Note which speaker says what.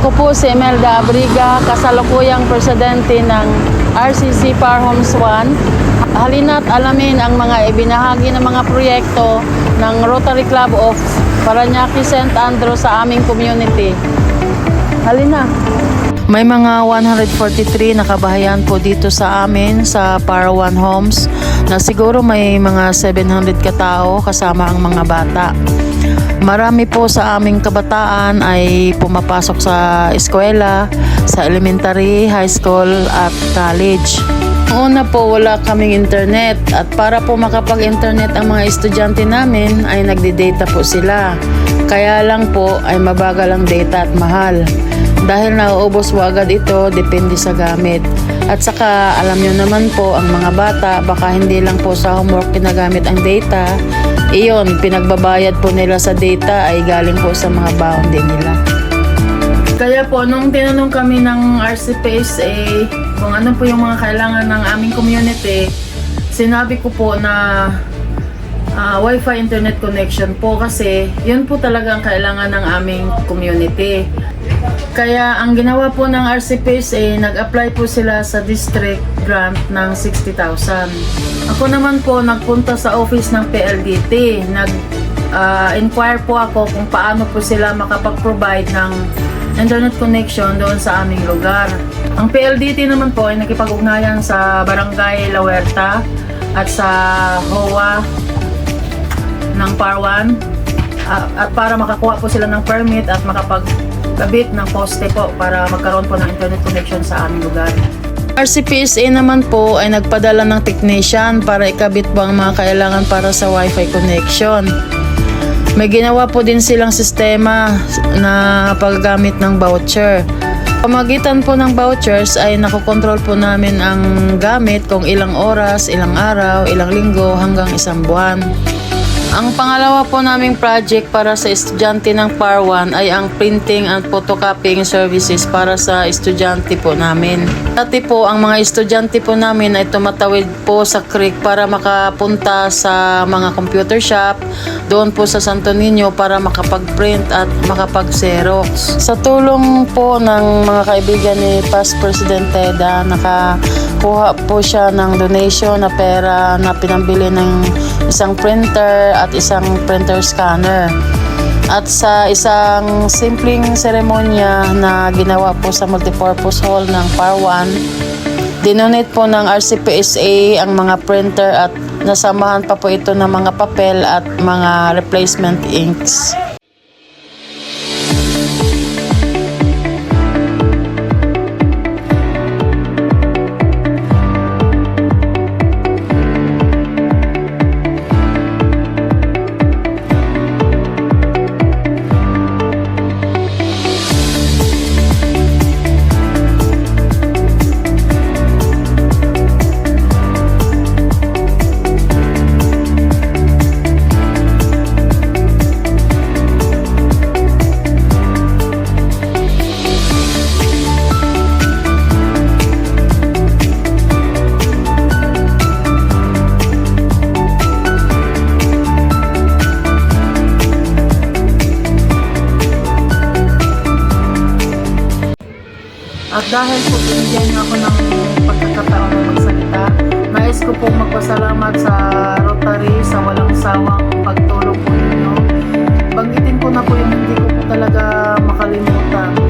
Speaker 1: Ako po si Imelda Abriga, kasalukuyang presidente ng RCC Power Homes 1. Halina't alamin ang mga ibinahagi ng mga proyekto ng Rotary Club of Parañaque St. Andrew sa aming community. Halina! May mga 143 na kabahayan po dito sa amin sa Power One Homes na siguro may mga 700 katao kasama ang mga bata. Marami po sa aming kabataan ay pumapasok sa eskwela, sa elementary, high school at college. Una po wala kaming internet at para po makapag-internet ang mga estudyante namin ay nagdi-data po sila. Kaya lang po ay mabagal ang data at mahal. Dahil nauubos po agad ito, depende sa gamit. At saka alam nyo naman po ang mga bata baka hindi lang po sa homework ginagamit ang data. Iyon, pinagbabayad po nila sa data ay galing po sa mga baon din nila. Kaya po, nung tinanong kami ng RCPSA kung ano po yung mga kailangan ng aming community, sinabi ko po na Wi-Fi internet connection po kasi yun po talaga ang kailangan ng aming community. Kaya ang ginawa po ng RCPSA, nag-apply po sila sa district grant ng 60,000. Ako naman po nagpunta sa office ng PLDT. Nag-inquire po ako kung paano po sila makapag-provide ng internet connection doon sa aming lugar. Ang PLDT naman po ay nakipag-ugnayan sa Barangay La Huerta at sa HOA ng Parwan at para makakuha po sila ng permit at makapagkabit ng poste po para magkaroon po ng internet connection sa aming lugar. RCPSA naman po ay nagpadala ng technician para ikabit po ang mga kailangan para sa Wi-Fi connection. May ginawa po din silang sistema na paggamit ng voucher. Pamagitan po ng vouchers ay nakokontrol po namin ang gamit kung ilang oras, ilang araw, ilang linggo hanggang isang buwan. Ang pangalawa po naming project para sa estudyante ng Power One ay ang printing and photocopying services para sa estudyante po namin. Dati po ang mga estudyante po namin ay tumatawid po sa creek para makapunta sa mga computer shop doon po sa Santo Niño para makapag-print at makapag-xerox. Sa tulong po ng mga kaibigan ni Past President Teda, nakakuha po siya ng donation na pera na pinambili ng isang printer at isang printer scanner. At sa isang simpleng seremonya na ginawa po sa multipurpose hall ng Power One, dinonate po ng RCPSA ang mga printer at nasamahan pa po ito ng mga papel at mga replacement inks. At dahil po binigyan niyo ako ng pagkakataon ng magsalita, nais ko pong magpasalamat sa Rotary sa walang sawang pagtulong po ninyo. Banggitin ko na po yung hindi ko po talaga makalimutan.